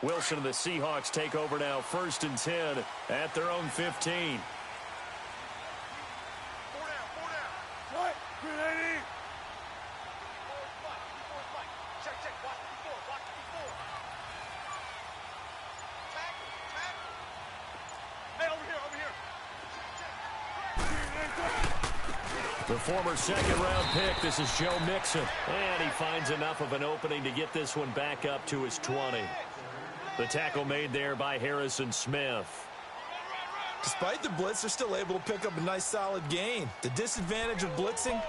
Wilson and the Seahawks take over now, 1st and 10 at their own 15. The former second-round pick, this is Joe Mixon. And he finds enough of an opening to get this one back up to his 20. The tackle made there by Harrison Smith. Despite the blitz, they're still able to pick up a nice solid gain. The disadvantage of blitzing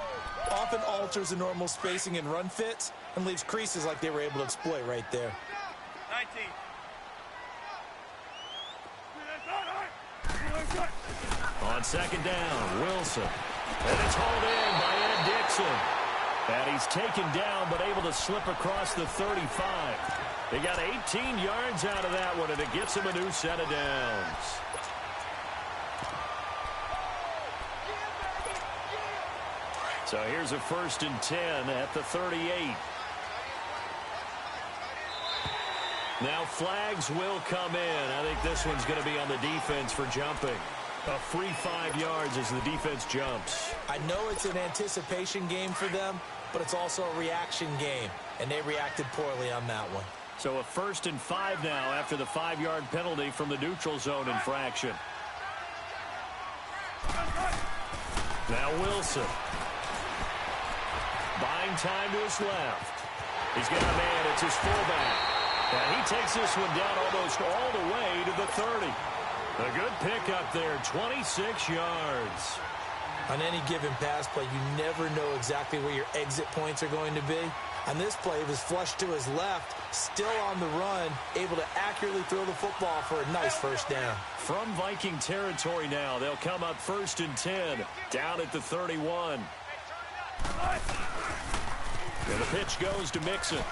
often alters the normal spacing and run fits and leaves creases like they were able to exploit right there. 19. On second down, Wilson. And it's hauled in by Ed Dixon. And he's taken down but able to slip across the 35. They got 18 yards out of that one, and it gets him a new set of downs. So here's a 1st and 10 at the 38. Now flags will come in. I think this one's going to be on the defense for jumping. A free 5 yards as the defense jumps. I know it's an anticipation game for them, but it's also a reaction game, and they reacted poorly on that one. So a 1st and 5 now after the 5-yard penalty from the neutral zone infraction. Now Wilson. Buying time to his left. He's got a man. It's his fullback. And he takes this one down almost all the way to the 30. A good pickup there, 26 yards. On any given pass play, you never know exactly where your exit points are going to be. On this play, it was flushed to his left, still on the run, able to accurately throw the football for a nice 1st down. From Viking territory now, they'll come up 1st and 10, down at the 31. And the pitch goes to Mixon.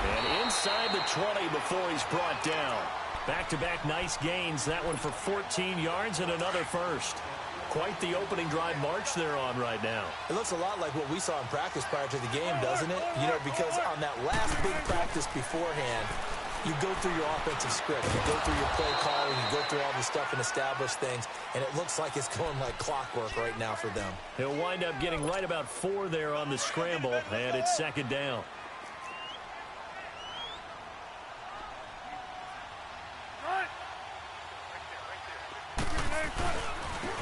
And inside the 20 before he's brought down. Back-to-back nice gains. That one for 14 yards and another 1st. Quite the opening drive march they're on right now. It looks a lot like what we saw in practice prior to the game, doesn't it? You know, because on that last big practice beforehand, you go through your offensive script. You go through your play calling. You go through all the stuff and establish things. And it looks like it's going like clockwork right now for them. He'll wind up getting right about 4 there on the scramble, and it's 2nd down.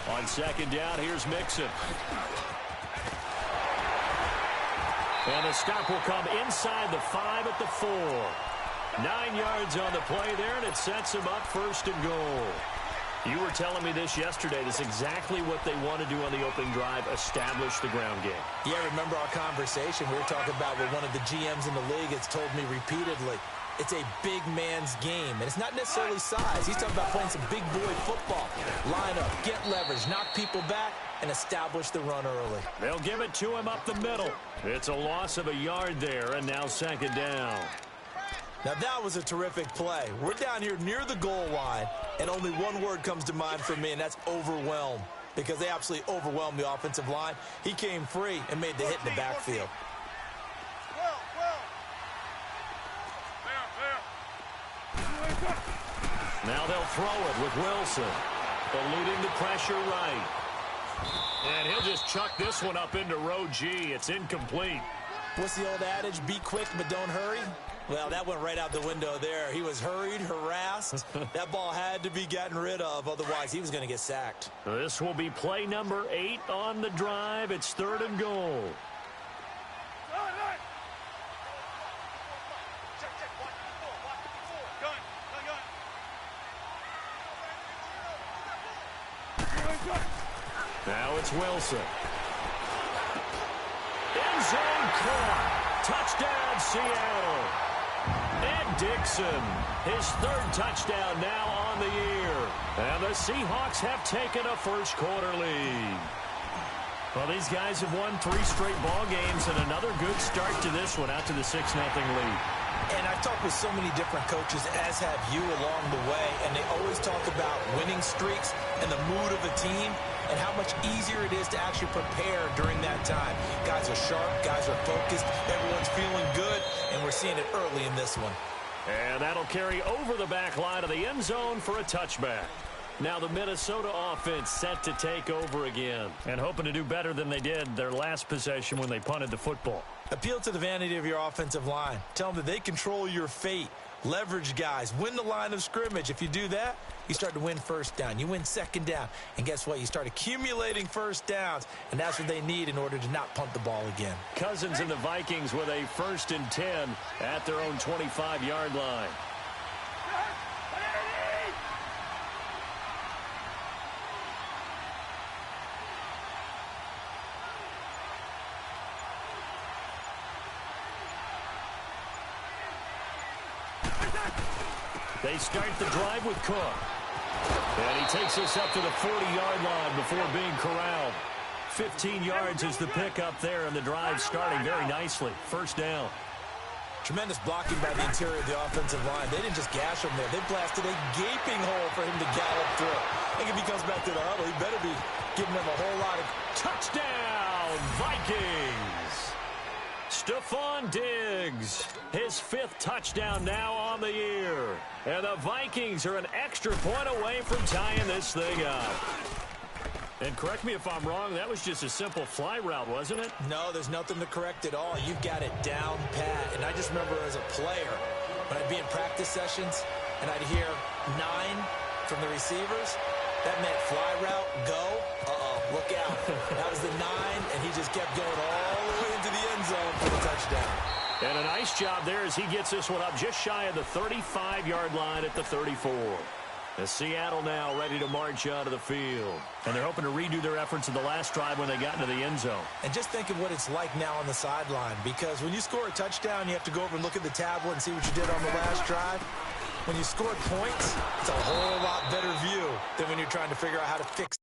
On 2nd down, here's Mixon. And the stop will come inside the 5 at the 4. 9 yards on the play there, and it sets him up 1st and goal. You were telling me this yesterday. This is exactly what they want to do on the opening drive, establish the ground game. Yeah, remember our conversation? We were talking about what one of the GMs in the league has told me repeatedly. It's a big man's game, and it's not necessarily size. He's talking about playing some big boy football. Line up, get leverage, knock people back, and establish the run early. They'll give it to him up the middle. It's a loss of a yard there, and now 2nd down. Now that was a terrific play. We're down here near the goal line, and only one word comes to mind for me, and that's overwhelmed, because they absolutely overwhelmed the offensive line. He came free and made the hit in the backfield. Now they'll throw it with Wilson, eluding the pressure right. And he'll just chuck this one up into row G. It's incomplete. What's the old adage? Be quick, but don't hurry. Well, that went right out the window there. He was hurried, harassed. That ball had to be gotten rid of, otherwise he was going to get sacked. This will be play number 8 on the drive. It's 3rd and goal. Now it's Wilson. End zone caught. Touchdown, Seattle. Ed Dixon, his 3rd touchdown now on the year. And the Seahawks have taken a 1st quarter lead. Well, these guys have won 3 straight ball games and another good start to this one out to the 6-0 lead. And I've talked with so many different coaches, as have you along the way, and they always talk about winning streaks and the mood of a team and how much easier it is to actually prepare during that time. Guys are sharp, guys are focused, everyone's feeling good, and we're we're seeing it early in this one. And that'll carry over the back line of the end zone for a touchback. Now the Minnesota offense set to take over again and hoping to do better than they did their last possession when they punted the football. Appeal to the vanity of your offensive line. Tell them that they control your fate. Leverage guys. Win the line of scrimmage. If you do that, you start to win first down. You win second down. And guess what? You start accumulating first downs. And that's what they need in order to not punt the ball again. Cousins and the Vikings with a 1st and 10 at their own 25-yard line. They start the drive with Cook. And he takes us up to the 40-yard line before being corralled. 15 yards is the pickup there, and the drive starting very nicely. First down. Tremendous blocking by the interior of the offensive line. They didn't just gash him there. They blasted a gaping hole for him to gallop through. I think if he comes back to the huddle, he better be giving them a whole lot of... Touchdown, Vikings! Stephon Diggs, his 5th touchdown now on the year. And the Vikings are an extra point away from tying this thing up. And correct me if I'm wrong, that was just a simple fly route, wasn't it? No, there's nothing to correct at all. You've got it down pat. And I just remember as a player, when I'd be in practice sessions and I'd hear 9 from the receivers, that meant fly route, go, look out. That was the 9, and he just kept going all the way into the end zone for the touchdown. And a nice job there as he gets this one up just shy of the 35-yard line at the 34. As Seattle now ready to march out of the field. And they're hoping to redo their efforts in the last drive when they got into the end zone. And just think of what it's like now on the sideline, because when you score a touchdown, you have to go over and look at the tablet and see what you did on the last drive. When you scored points, it's a whole lot better view than when you're trying to figure out how to fix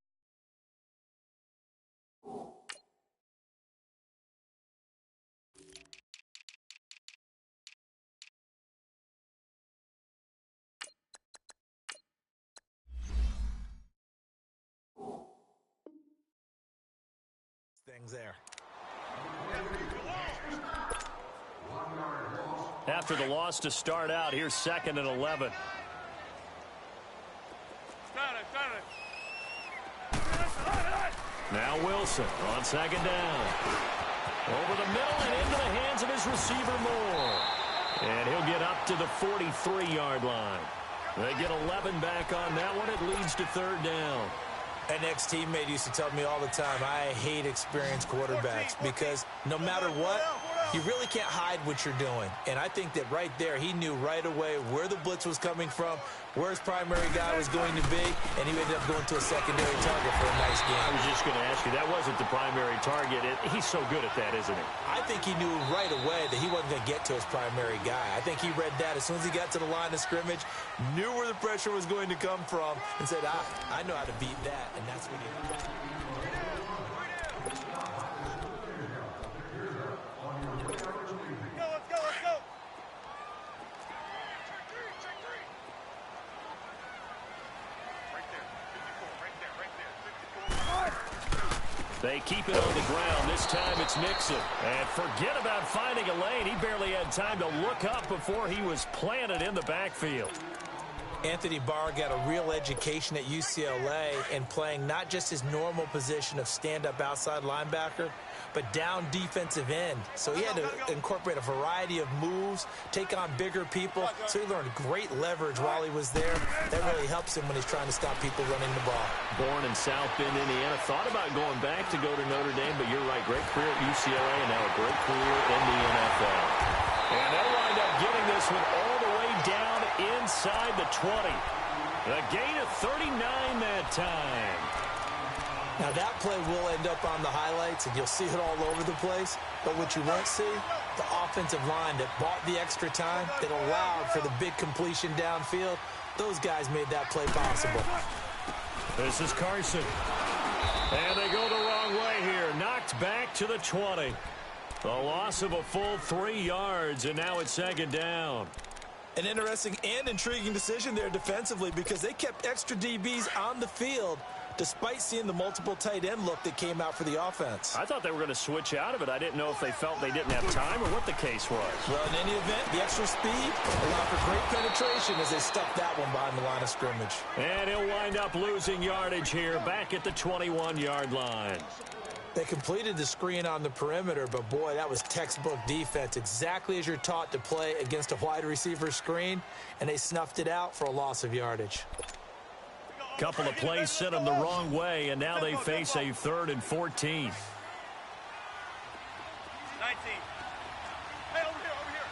things there. After the loss to start out, here's 2nd and 11. Now Wilson on 2nd down. Over the middle and into the hands of his receiver Moore. And he'll get up to the 43-yard line. They get 11 back on that one. It leads to 3rd down. An ex-teammate used to tell me all the time, I hate experienced quarterbacks because no matter what, you really can't hide what you're doing. And I think that right there, he knew right away where the blitz was coming from, where his primary guy was going to be, and he ended up going to a secondary target for a nice game. I was just going to ask you, that wasn't the primary target. He's so good at that, isn't he? I think he knew right away that he wasn't going to get to his primary guy. I think he read that as soon as he got to the line of scrimmage, knew where the pressure was going to come from, and said, I know how to beat that, and that's what he did. They keep it on the ground. This time it's Nixon. And forget about finding a lane. He barely had time to look up before he was planted in the backfield. Anthony Barr got a real education at UCLA in playing not just his normal position of stand-up outside linebacker, but down defensive end. So he had to incorporate a variety of moves, take on bigger people. So he learned great leverage while he was there. That really helps him when he's trying to stop people running the ball. Born in South Bend, Indiana. Thought about going back to go to Notre Dame, but you're right. Great career at UCLA and now a great career in the NFL. And they'll wind up getting this one all the way down inside the 20. A gain of 39 that time. Now that play will end up on the highlights, and you'll see it all over the place. But what you won't see, the offensive line that bought the extra time, that allowed for the big completion downfield, those guys made that play possible. This is Carson. And they go the wrong way here. Knocked back to the 20. The loss of a full 3 yards, and now it's 2nd down. An interesting and intriguing decision there defensively because they kept extra DBs on the field despite seeing the multiple tight end look that came out for the offense. I thought they were going to switch out of it. I didn't know if they felt they didn't have time or what the case was. Well, in any event, the extra speed allowed for great penetration as they stuffed that one behind the line of scrimmage. And he'll wind up losing yardage here back at the 21-yard line. They completed the screen on the perimeter, but boy, that was textbook defense, exactly as you're taught to play against a wide receiver screen, and they snuffed it out for a loss of yardage. Couple of plays sent them the wrong way, and now they face a 3rd and 14. 19. Hey, over here.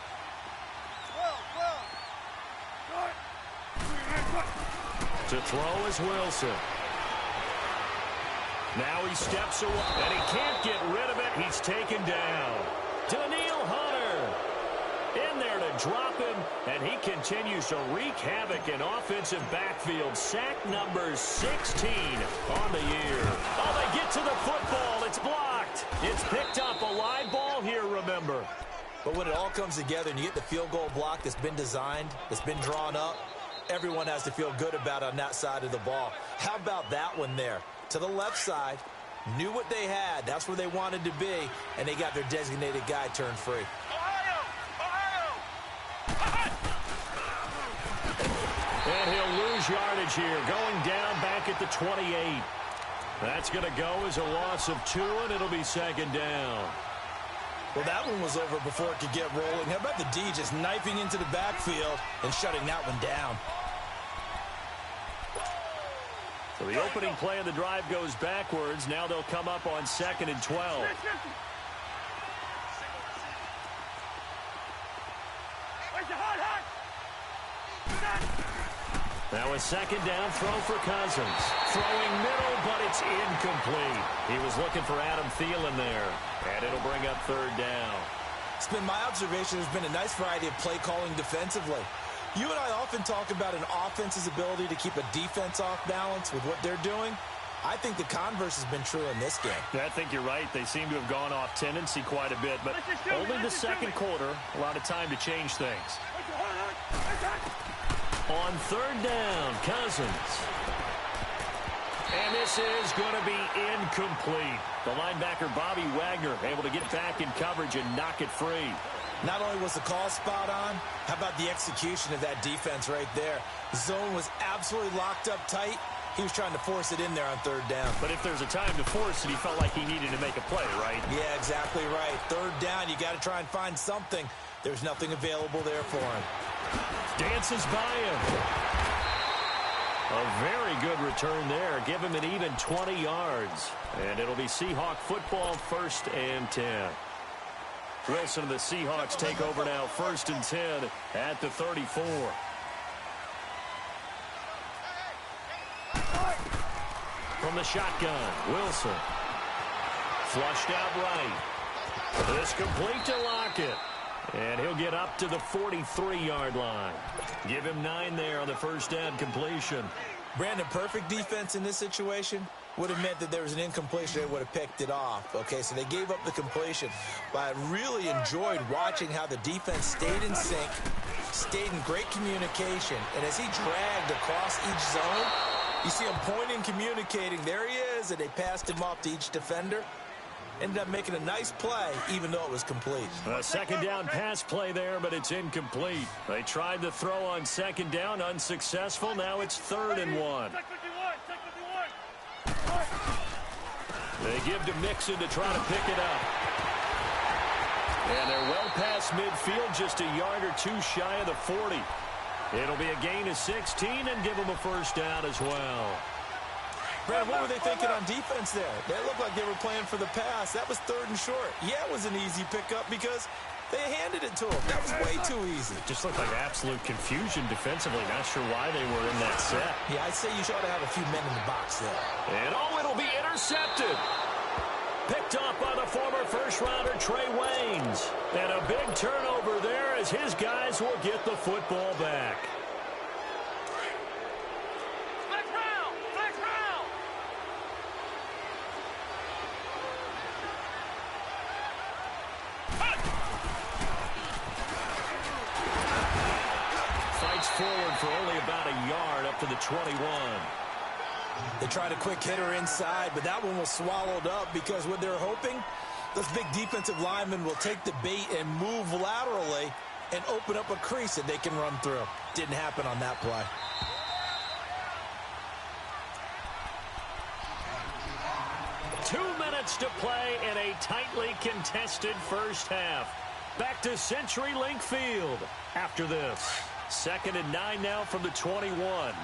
12. To throw is Wilson. Now he steps away, and he can't get rid of it. He's taken down. Daniil Hunter in there to drop him, and he continues to wreak havoc in offensive backfield. Sack number 16 on the year. Oh, they get to the football. It's blocked. It's picked up. A live ball here, remember. But when it all comes together and you get the field goal block that's been designed, that's been drawn up, everyone has to feel good about it on that side of the ball. How about that one there? To the left side, knew what they had. That's where they wanted to be, and they got their designated guy turned free. And he'll lose yardage here, going down back at the 28. That's going to go as a loss of 2, and it'll be 2nd down. Well, that one was over before it could get rolling. How about the D just knifing into the backfield and shutting that one down? So the opening play of the drive goes backwards. Now they'll come up on 2nd and 12. Now a 2nd down throw for Cousins. Throwing middle, but it's incomplete. He was looking for Adam Thielen there. And it'll bring up 3rd down. It's been my observation there's been a nice variety of play calling defensively. You and I often talk about an offense's ability to keep a defense off balance with what they're doing. I think the converse has been true in this game. I think you're right. They seem to have gone off tendency quite a bit, but only the 2nd quarter, a lot of time to change things. On 3rd down, Cousins. And this is going to be incomplete. The linebacker, Bobby Wagner, able to get back in coverage and knock it free. Not only was the call spot on, how about the execution of that defense right there? The zone was absolutely locked up tight. He was trying to force it in there on 3rd down. But if there's a time to force it, he felt like he needed to make a play, right? Yeah, exactly right. 3rd down, you got to try and find something. There's nothing available there for him. Dances by him. A very good return there. Give him an even 20 yards. And it'll be Seahawk football, 1st and 10. Wilson and the Seahawks take over now, 1st and 10 at the 34. From the shotgun, Wilson. Flushed out right. This complete to Lockett. And he'll get up to the 43-yard line. Give him 9 there on the 1st down completion. Brandon, perfect defense in this situation would have meant that there was an incompletion. They would have picked it off. Okay, so they gave up the completion. But I really enjoyed watching how the defense stayed in sync, stayed in great communication. And as he dragged across each zone, you see him pointing, communicating. There he is, and they passed him off to each defender. Ended up making a nice play, even though it was complete. A 2nd down pass play there, but it's incomplete. They tried the throw on 2nd down, unsuccessful. Now it's 3rd and 1. They give to Mixon to try to pick it up. And they're well past midfield, just a yard or 2 shy of the 40. It'll be a gain of 16 and give them a 1st down as well. Brad, what were they thinking on defense there? They looked like they were playing for the pass. That was 3rd and short. Yeah, it was an easy pickup because they handed it to him. That was way too easy. Just looked like absolute confusion defensively. Not sure why they were in that set. Yeah, I'd say you should have a few men in the box there. And oh, it'll be intercepted. Picked off by the former first-rounder Trey Waynes. And a big turnover there as his guys will get the football back. Forward for only about a yard up to the 21. They tried a quick hitter inside, but that one was swallowed up because what they're hoping, those big defensive linemen will take the bait and move laterally and open up a crease that they can run through. Didn't happen on that play. To play in a tightly contested first half. Back to CenturyLink Field after this. 2nd and 9 now from the 21.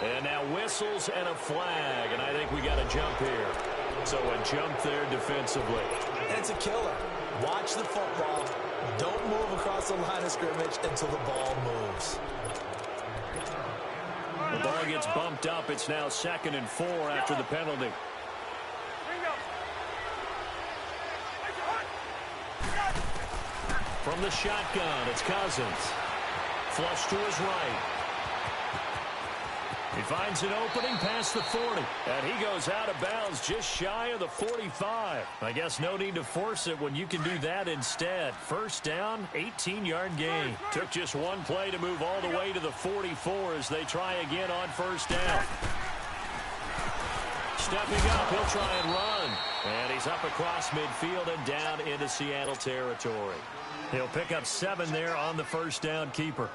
And now whistles and a flag, and I think we got a jump here. So a jump there defensively. And it's a killer. Watch the football. Don't move across the line of scrimmage until the ball moves. The ball gets bumped up. It's now 2nd and 4 after the penalty. From the shotgun, it's Cousins. Flush to his right. He finds an opening past the 40. And he goes out of bounds just shy of the 45. I guess no need to force it when you can do that instead. First down, 18-yard gain. Took just one play to move all the way to the 44 as they try again on first down. Stepping up, he'll try and run. And he's up across midfield and down into Seattle territory. He'll pick up 7 there on the first down keeper.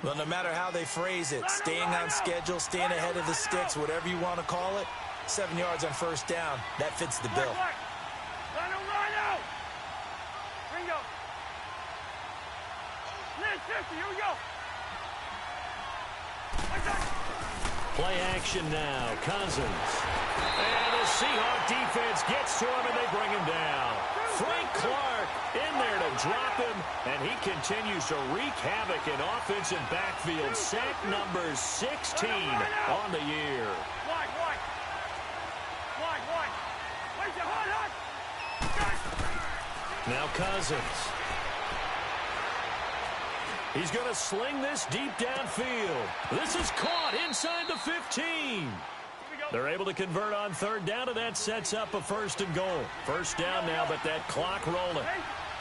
Well, no matter how they phrase it, staying on schedule, staying ahead of the sticks, whatever you want to call it, 7 yards on first down, that fits the bill. Play action now, Cousins. And the Seahawk defense gets to him and they bring him down. Frank Clark in there to drop him, and he continues to wreak havoc in offensive backfield. Sack number 16 on the year. Now Cousins. He's going to sling this deep downfield. This is caught inside the 15. They're able to convert on third down, and that sets up a 1st and goal. First down now, but that clock rolling.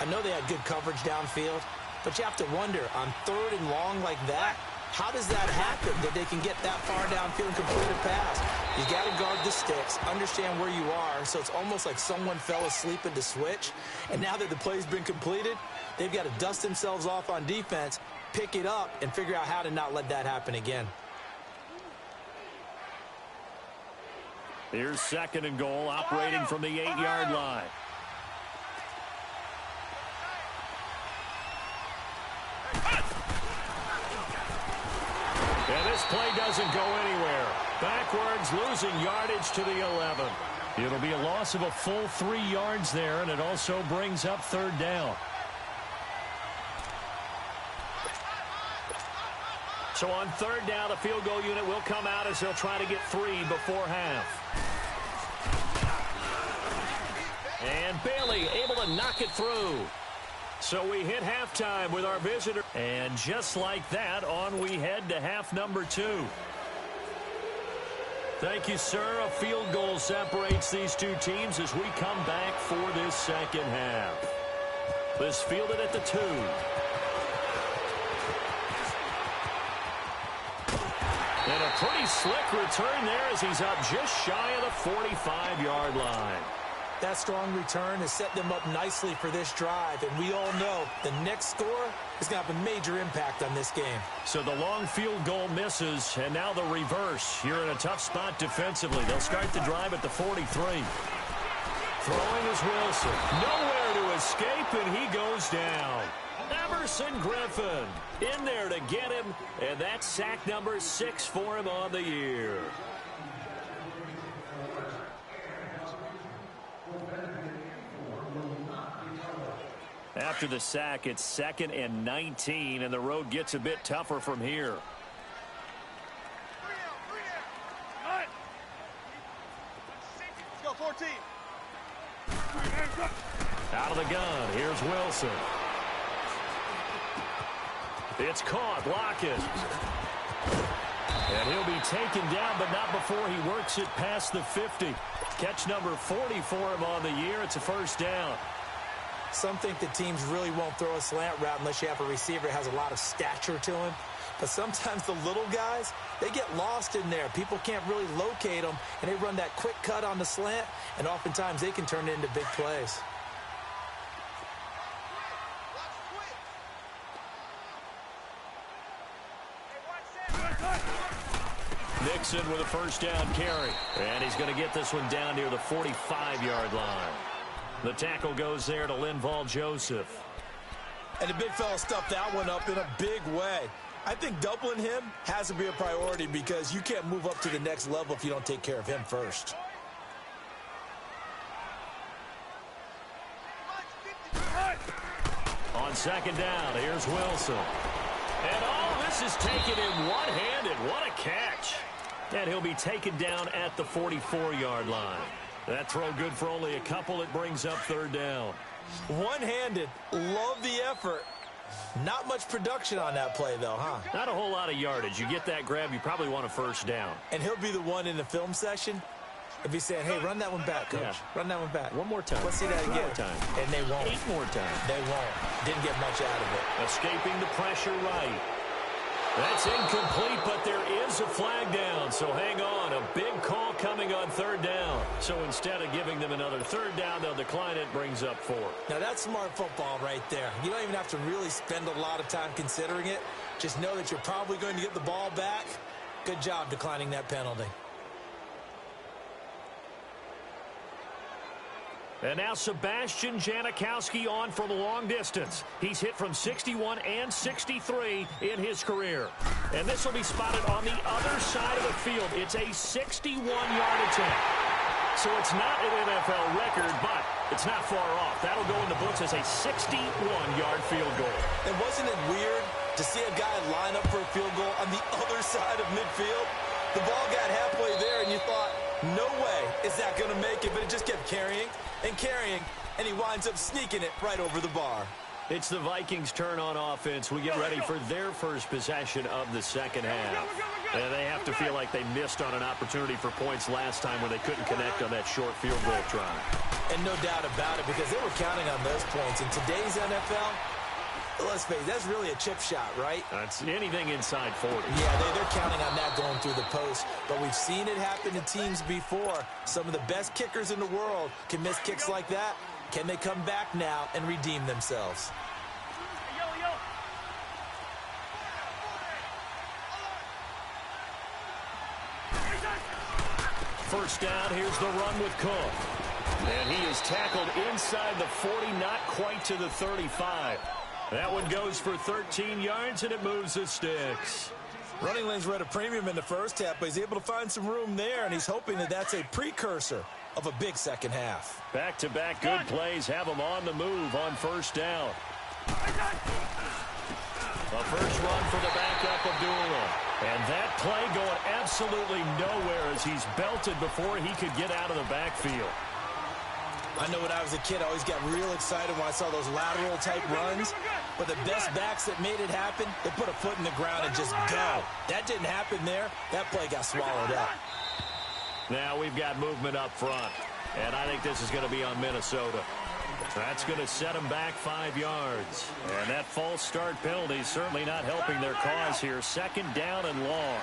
I know they had good coverage downfield, but you have to wonder, on 3rd and long like that, how does that happen that they can get that far downfield and complete a pass? You got to guard the sticks, understand where you are, so it's almost like someone fell asleep in the switch, and now that the play's been completed, they've got to dust themselves off on defense, pick it up, and figure out how to not let that happen again. Here's 2nd and goal, operating from the 8-yard line. And this play doesn't go anywhere. Backwards, losing yardage to the 11. It'll be a loss of a full 3 yards there, and it also brings up 3rd down. So on 3rd down, the field goal unit will come out as they'll try to get 3 before half. And Bailey able to knock it through. So we hit halftime with our visitor. And just like that, on we head to half number 2. Thank you, sir. A field goal separates these two teams as we come back for this 2nd half. This fielded at the 2. And a pretty slick return there as he's up just shy of the 45-yard line. That strong return has set them up nicely for this drive, and we all know the next score is going to have a major impact on this game. So the long field goal misses, and now the reverse. You're in a tough spot defensively. They'll start the drive at the 43. Throwing is Wilson. Nowhere to escape, and he goes down. Everson Griffin in there to get him, and that's sack number 6 for him on the year. After the sack, it's 2nd and 19, and the road gets a bit tougher from here. Let's go, 14. Out of the gun, here's Wilson. It's caught, Lockett. And he'll be taken down, but not before he works it past the 50. Catch number 40 for him on the year. It's a first down. Some think that teams really won't throw a slant route unless you have a receiver that has a lot of stature to him. But sometimes the little guys, they get lost in there. People can't really locate them, and they run that quick cut on the slant, and oftentimes they can turn it into big plays. Nixon with a first down carry. And he's going to get this one down near the 45-yard line. The tackle goes there to Linval Joseph. And the big fella stuffed that one up in a big way. I think doubling him has to be a priority because you can't move up to the next level if you don't take care of him first. On second down, here's Wilson. And all this is taken in one-handed. What a catch. And he'll be taken down at the 44-yard line. That throw good for only a couple. It brings up third down. One-handed. Love the effort. Not much production on that play, though, huh? Not a whole lot of yardage. You get that grab, you probably want a first down. And he'll be the one in the film session if he's saying, hey, run that one back, coach. Yeah. Run that one back. One more time. Let's see that again. One more time. And they won't. 8 more times. They won't. Didn't get much out of it. Escaping the pressure right. That's incomplete, but there is a flag down, so hang on. A big call coming on third down. So instead of giving them another third down, they'll decline it, brings up 4. Now, that's smart football right there. You don't even have to really spend a lot of time considering it. Just know that you're probably going to get the ball back. Good job declining that penalty. And now Sebastian Janikowski on from a long distance. He's hit from 61 and 63 in his career. And this will be spotted on the other side of the field. It's a 61-yard attempt. So it's not an NFL record, but it's not far off. That'll go in the books as a 61-yard field goal. And wasn't it weird to see a guy line up for a field goal on the other side of midfield? The ball got halfway there, and you thought, no way is that going to make it, but it just kept carrying and carrying, and he winds up sneaking it right over the bar. It's the Vikings' turn on offense. We get ready for their first possession of the second half. And they have to feel like they missed on an opportunity for points last time when they couldn't connect on that short field goal try. And no doubt about it, because they were counting on those points. In today's NFL, let's face it, that's really a chip shot, right? That's anything inside 40. Yeah, they're counting on that going through the post. But we've seen it happen to teams before. Some of the best kickers in the world can miss kicks like that. Can they come back now and redeem themselves? First down, here's the run with Cook. And he is tackled inside the 40, not quite to the 35. That one goes for 13 yards, and it moves the sticks. Running lanes were at a premium in the first half, but he's able to find some room there, and he's hoping that that's a precursor of a big second half. Back-to-back good plays have him on the move on first down. A first run for the backup Abdullah. And that play going absolutely nowhere as he's belted before he could get out of the backfield. I know when I was a kid, I always got real excited when I saw those lateral-type runs. But the best backs that made it happen, they put a foot in the ground and just go. That didn't happen there. That play got swallowed up. Now we've got movement up front. And I think this is going to be on Minnesota. That's going to set them back 5 yards. And that false start penalty is certainly not helping their cause here. Second down and long.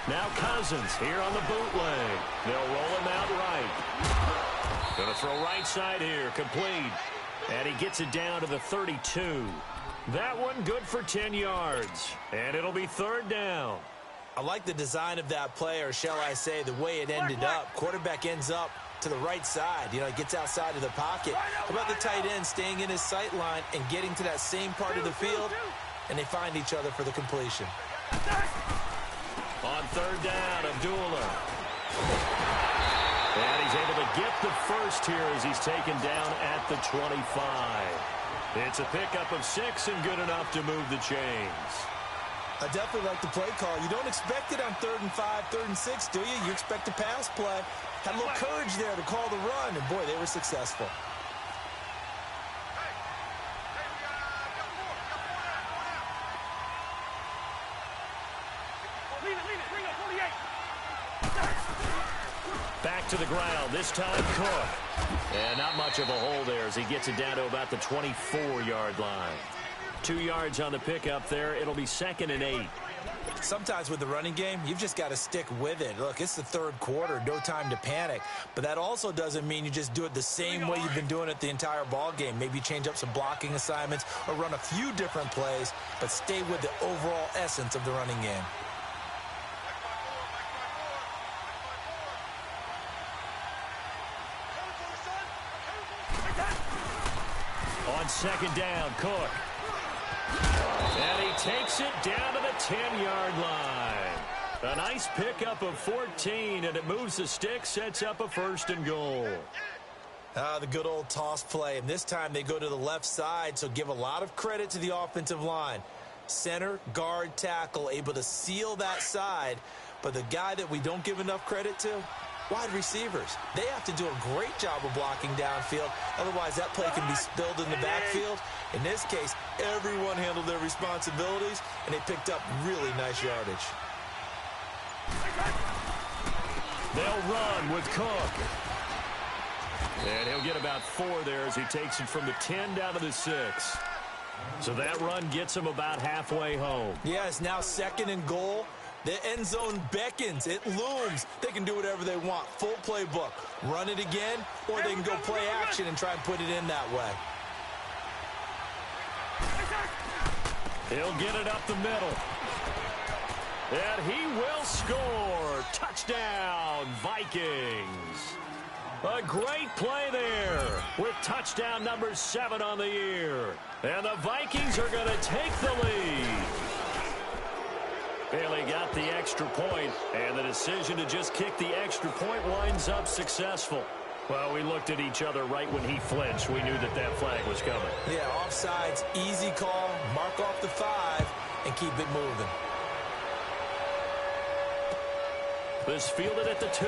Now Cousins here on the bootleg. They'll roll him out right. Going to throw right side here, complete. And he gets it down to the 32. That one good for 10 yards. And it'll be third down. I like the design of that play, or shall I say the way it ended up. Quarterback ends up to the right side. You know, he gets outside of the pocket. How about the tight end staying in his sight line and getting to that same part of the field, and they find each other for the completion. On third down, Abdullah. And he's able to get the first here as he's taken down at the 25. It's a pickup of 6 and good enough to move the chains. I definitely like the play call. You don't expect it on 3rd and 5, 3rd and 6, do you? You expect a pass play. Had a little courage there to call the run, and boy, they were successful. back to the ground. This time Cook. And not much of a hole there as he gets it down to about the 24-yard line. 2 yards on the pickup there. It'll be 2nd and 8. Sometimes with the running game, you've just got to stick with it. Look, it's the third quarter, no time to panic. But that also doesn't mean you just do it the same way you've been doing it the entire ball game. Maybe change up some blocking assignments or run a few different plays, but stay with the overall essence of the running game. On 2nd down, Cook. And he takes it down to the 10-yard line. A nice pickup of 14, and it moves the stick, sets up a 1st and goal. The good old toss play, and this time they go to the left side, so give a lot of credit to the offensive line. Center, guard, tackle, able to seal that side, but the guy that we don't give enough credit to, wide receivers. They have to do a great job of blocking downfield. Otherwise, that play can be spilled in the backfield. In this case, everyone handled their responsibilities, and they picked up really nice yardage. They'll run with Cook. And he'll get about 4 there as he takes it from the 10 down to the 6. So that run gets him about halfway home. Yeah, it's now 2nd and goal. The end zone beckons. It looms. They can do whatever they want. Full playbook. Run it again, or they can go play action and try and put it in that way. He'll get it up the middle. And he will score. Touchdown, Vikings. A great play there with touchdown number 7 on the year. And the Vikings are going to take the lead. Bailey got the extra point, and the decision to just kick the extra point winds up successful. Well, we looked at each other right when he flinched. We knew that that flag was coming. Yeah, offsides, easy call, mark off the 5, and keep it moving. This fielded at the 2.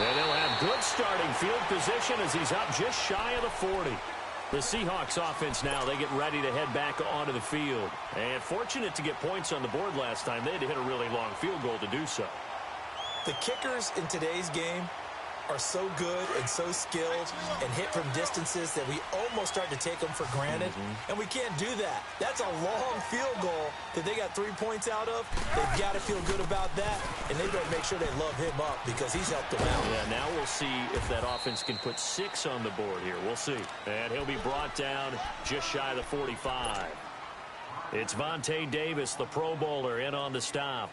And they'll have good starting field position as he's up just shy of the 40. The Seahawks offense now, they get ready to head back onto the field. And fortunate to get points on the board last time. They had to hit a really long field goal to do so. The kickers in today's game are so good and so skilled and hit from distances that we almost start to take them for granted. And we can't do that. That's a long field goal that they got 3 points out of. They've got to feel good about that, and they better make sure they love him up because he's helped them out. Yeah, now we'll see if that offense can put 6 on the board here. We'll see. And he'll be brought down just shy of the 45. It's Vontae Davis, the Pro Bowler, in on the stop.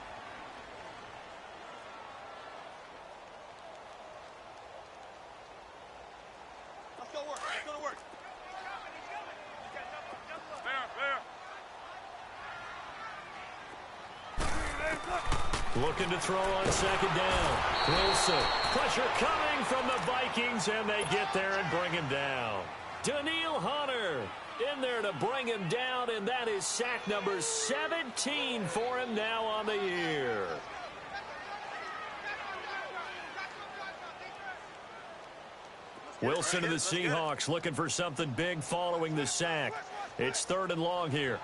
Looking to throw on 2nd down. Wilson. Pressure coming from the Vikings, and they get there and bring him down. Daniil Hunter in there to bring him down, and that is sack number 17 for him now on the year. Wilson of the Seahawks looking for something big following the sack. It's 3rd and long here.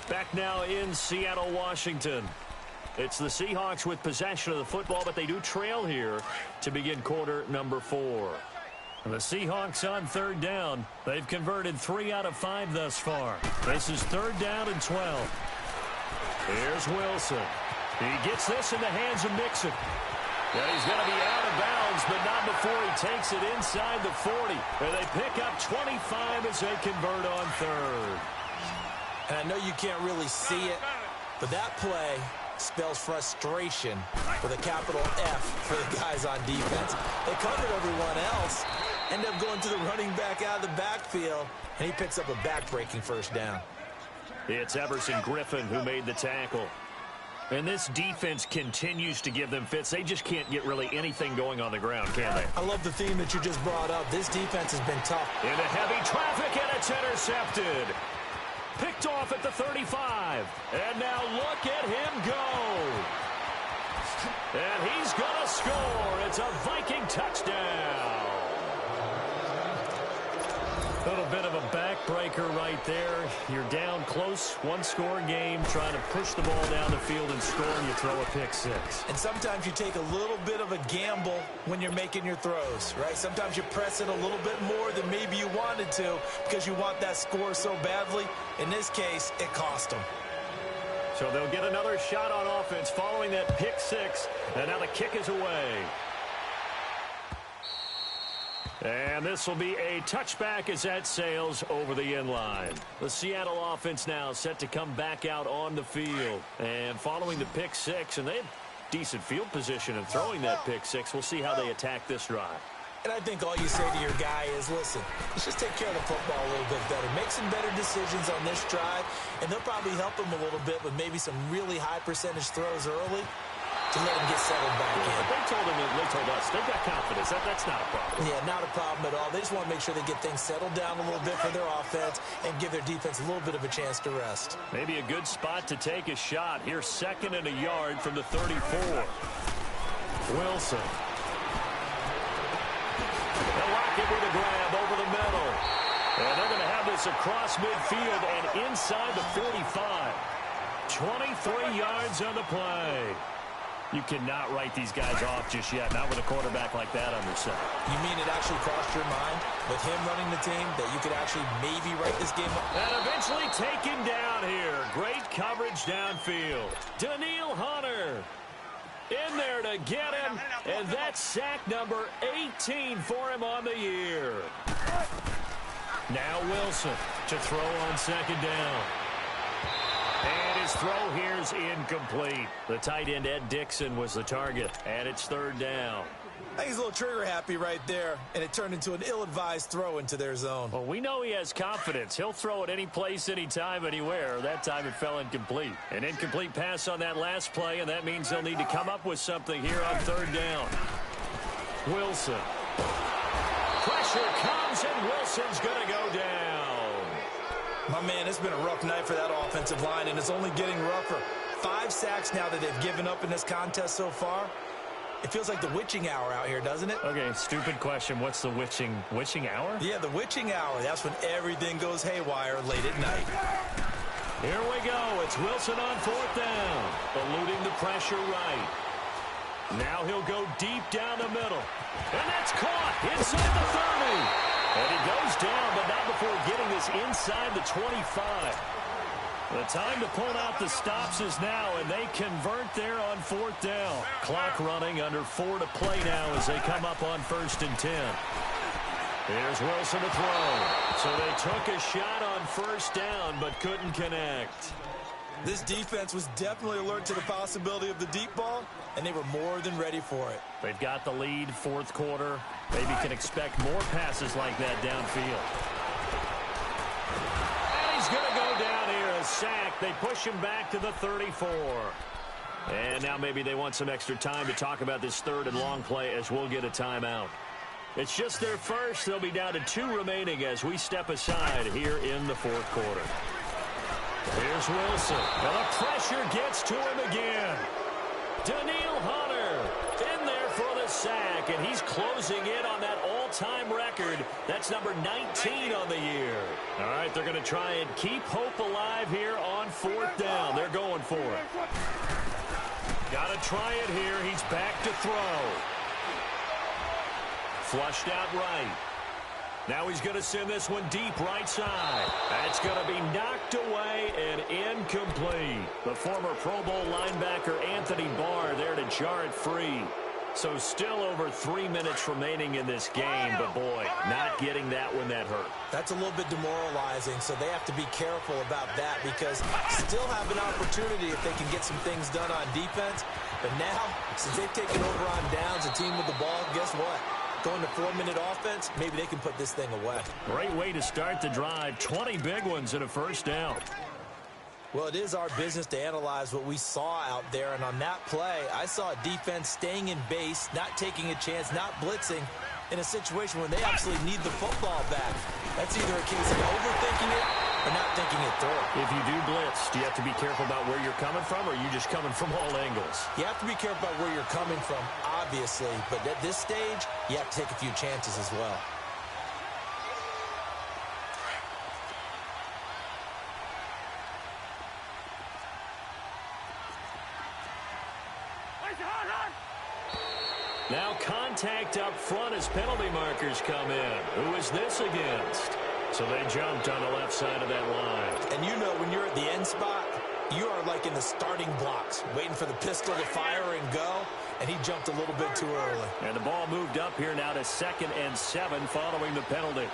Back now in Seattle, Washington. It's the Seahawks with possession of the football, but they do trail here to begin quarter number 4. And the Seahawks on 3rd down. They've converted 3 out of 5 thus far. This is 3rd down and 12. Here's Wilson. He gets this in the hands of Mixon. And he's going to be out of bounds, but not before he takes it inside the 40. And they pick up 25 as they convert on 3rd. And I know you can't really see it, but that play spells frustration with a capital F for the guys on defense. They covered everyone else, end up going to the running back out of the backfield, and he picks up a back-breaking 1st down. It's Everson Griffin who made the tackle. And this defense continues to give them fits. They just can't get really anything going on the ground, can they? I love the theme that you just brought up. This defense has been tough. Into heavy traffic, and it's intercepted. Picked off at the 35. And now look at him go. And he's going to score. It's a Viking touchdown. A little bit of a backbreaker right there. You're down close, one-score game, trying to push the ball down the field and score, and you throw a pick six. And sometimes you take a little bit of a gamble when you're making your throws, right? Sometimes you press it a little bit more than maybe you wanted to because you want that score so badly. In this case, it cost them. So they'll get another shot on offense following that pick six, and now the kick is away. And this will be a touchback as that sails over the end line. The Seattle offense now set to come back out on the field. And following the pick six, and they have decent field position in throwing that pick six. We'll see how they attack this drive. And I think all you say to your guy is, listen, let's just take care of the football a little bit better. Make some better decisions on this drive, and they'll probably help him a little bit with maybe some really high percentage throws early to let him get settled back in. They told us they've got confidence. That's not a problem. Yeah, not a problem at all. They just want to make sure they get things settled down a little bit for their offense and give their defense a little bit of a chance to rest. Maybe a good spot to take a shot. Here's 2nd and a yard from the 34. Wilson. They'll lock it with a grab over the middle. And they're going to have this across midfield and inside the 45. 23 yards on the play. You cannot write these guys off just yet, not with a quarterback like that under center. You mean it actually crossed your mind with him running the team that you could actually maybe write this game up? And eventually taken down here. Great coverage downfield. Daniil Hunter in there to get him, and that's sack number 18 for him on the year. Now Wilson to throw on 2nd down. And his throw here's incomplete. The tight end, Ed Dixon, was the target, and it's 3rd down. I think he's a little trigger happy right there, and it turned into an ill-advised throw into their zone. Well, we know he has confidence. He'll throw it any place, anytime, anywhere. That time it fell incomplete. An incomplete pass on that last play, and that means they'll need to come up with something here on 3rd down. Wilson. Pressure comes, and Wilson's going to go down. My man, it's been a rough night for that offensive line, and it's only getting rougher. 5 sacks now that they've given up in this contest so far. It feels like the witching hour out here, doesn't it? Okay, stupid question. What's the witching hour? Yeah, the witching hour. That's when everything goes haywire late at night. Here we go. It's Wilson on 4th down. Eluding the pressure right. Now he'll go deep down the middle. And that's caught inside the 30. And he goes down, but not before getting this inside the 25. The time to pull out the stops is now, and they convert there on 4th down. Clock running, under 4 to play now as they come up on 1st and 10. Here's Wilson to throw. So they took a shot on 1st down, but couldn't connect. This defense was definitely alert to the possibility of the deep ball, and they were more than ready for it. They've got the lead, 4th quarter. Maybe can expect more passes like that downfield. And he's going to go down here, a sack. They push him back to the 34. And now maybe they want some extra time to talk about this 3rd and long play as we'll get a timeout. It's just their first. They'll be down to 2 remaining as we step aside here in the 4th quarter. Here's Wilson. And the pressure gets to him again. Daniil Hunter in there for the sack, and he's closing in on that all-time record. That's number 19 on the year. All right, they're going to try and keep hope alive here on 4th down. They're going for it. Got to try it here. He's back to throw. Flushed out right. Now he's going to send this one deep right side. That's going to be knocked away and incomplete. The former Pro Bowl linebacker Anthony Barr there to jar it free. So still over 3 minutes remaining in this game, but boy, not getting that one that hurt. That's a little bit demoralizing, so they have to be careful about that because still have an opportunity if they can get some things done on defense. But now, since they've taken over on downs, a team with the ball, guess what? Going to 4-minute offense, maybe they can put this thing away. Great way to start the drive. 20 big ones and a 1st down. Well, it is our business to analyze what we saw out there, and on that play, I saw a defense staying in base, not taking a chance, not blitzing, in a situation where they actually need the football back. That's either a case of overthinking it or not thinking it through. If you do blitz, do you have to be careful about where you're coming from, or are you just coming from all angles? You have to be careful about where you're coming from, obviously, but at this stage, you have to take a few chances as well. Now contact up front as penalty markers come in. Who is this against? So they jumped on the left side of that line. And you know when you're at the end spot, you are like in the starting blocks, waiting for the pistol to fire and go, and he jumped a little bit too early. And the ball moved up here now to 2nd and 7 following the penalty.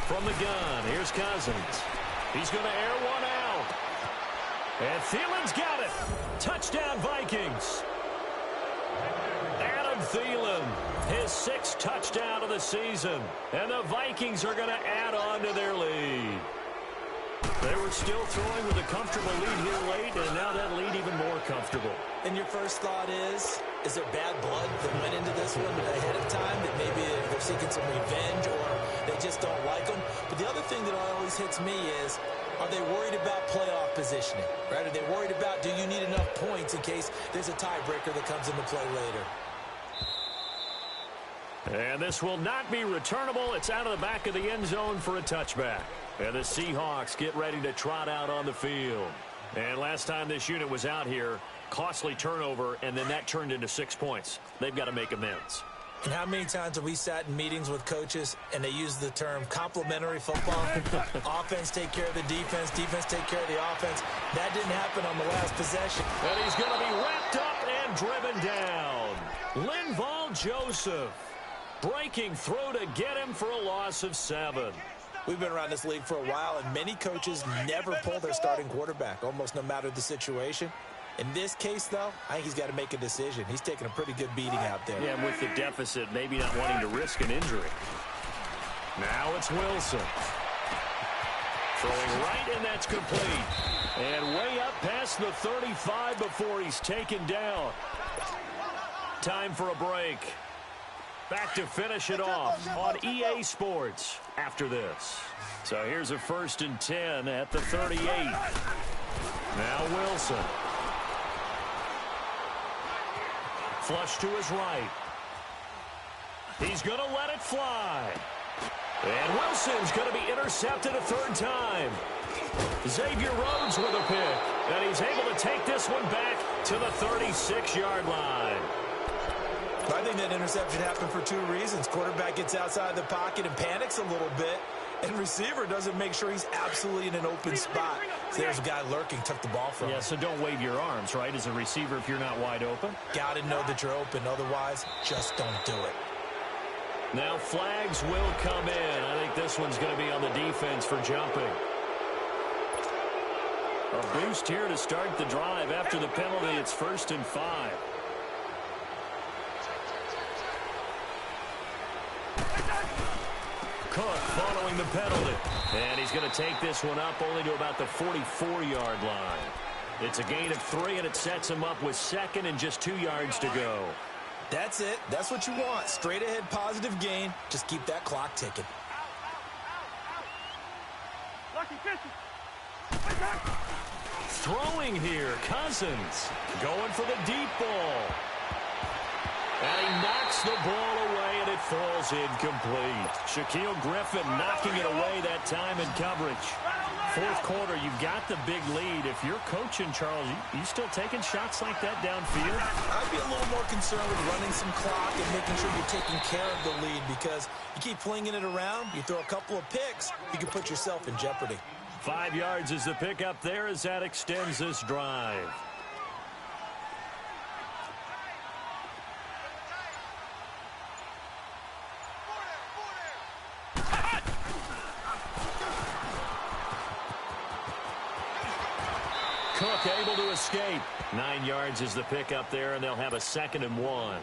From the gun, here's Cousins. He's going to air one out. And Thielen's got it. Touchdown, Vikings. Adam Thielen, his 6th touchdown of the season. And the Vikings are going to add on to their lead. They were still throwing with a comfortable lead here late, and now that lead even more comfortable. And your first thought is there bad blood that went into this one ahead of time, that maybe they're seeking some revenge or they just don't like them? But the other thing that always hits me is, are they worried about playoff positioning? Right? Are they worried about, do you need enough points in case there's a tiebreaker that comes into play later? And this will not be returnable. It's out of the back of the end zone for a touchback. And the Seahawks get ready to trot out on the field. And last time this unit was out here, costly turnover, and then that turned into 6 points. They've got to make amends. And how many times have we sat in meetings with coaches and they use the term complementary football? Offense take care of the defense, defense take care of the offense. That didn't happen on the last possession. And he's going to be wrapped up and driven down. Linval Joseph breaking through to get him for a loss of 7. We've been around this league for a while, and many coaches never pull their starting quarterback, almost no matter the situation. In this case, though, I think he's got to make a decision. He's taking a pretty good beating out there. Yeah, and with the deficit, maybe not wanting to risk an injury. Now it's Wilson. Throwing right, and that's complete. And way up past the 35 before he's taken down. Time for a break. Back to finish it off on EA Sports after this. So here's a 1st and 10 at the 38. Now Wilson. Flush to his right. He's going to let it fly. And Wilson's going to be intercepted a 3rd time. Xavier Rhodes with a pick. And he's able to take this one back to the 36-yard line. I think that interception happened for 2 reasons. Quarterback gets outside the pocket and panics a little bit. And receiver doesn't make sure he's absolutely in an open spot. So there's a guy lurking, took the ball from him. Yeah, so don't wave your arms, right, as a receiver if you're not wide open. Got to know that you're open. Otherwise, just don't do it. Now flags will come in. I think this one's going to be on the defense for jumping. A boost here to start the drive. After the penalty, it's 1st and 5. Cook following the penalty. And he's going to take this one up only to about the 44-yard line. It's a gain of 3, and it sets him up with 2nd and just 2 yards to go. That's it. That's what you want. Straight ahead positive gain. Just keep that clock ticking. Throwing here, Cousins going for the deep ball. And he knocks the ball away, and it falls incomplete. Shaquille Griffin knocking it away that time in coverage. 4th quarter, you've got the big lead. If you're coaching, Charles, you still taking shots like that downfield? I'd be a little more concerned with running some clock and making sure you're taking care of the lead, because you keep flinging it around, you throw a couple of picks, you can put yourself in jeopardy. 5 yards is the pickup there as that extends this drive. Cook able to escape. 9 yards is the pickup there, and they'll have a 2nd and 1.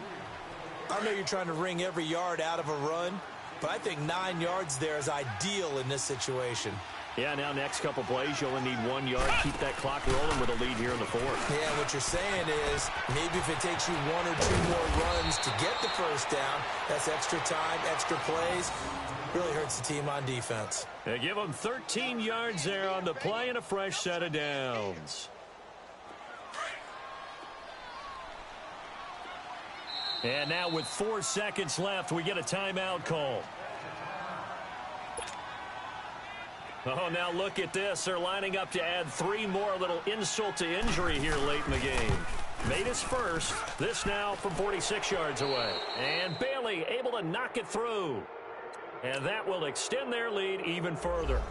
I know you're trying to wring every yard out of a run, but I think 9 yards there is ideal in this situation. Yeah, now next couple plays, you only need 1 yard. Keep that clock rolling with a lead here in the 4th. Yeah, what you're saying is maybe if it takes you 1 or 2 more runs to get the 1st down, that's extra time, extra plays. Really hurts the team on defense. They give them 13 yards there on the play and a fresh set of downs. And now with 4 seconds left, we get a timeout call. Oh, now look at this. They're lining up to add 3 more, little insult to injury here late in the game. Made his first. This now from 46 yards away. And Bailey able to knock it through. And that will extend their lead even further.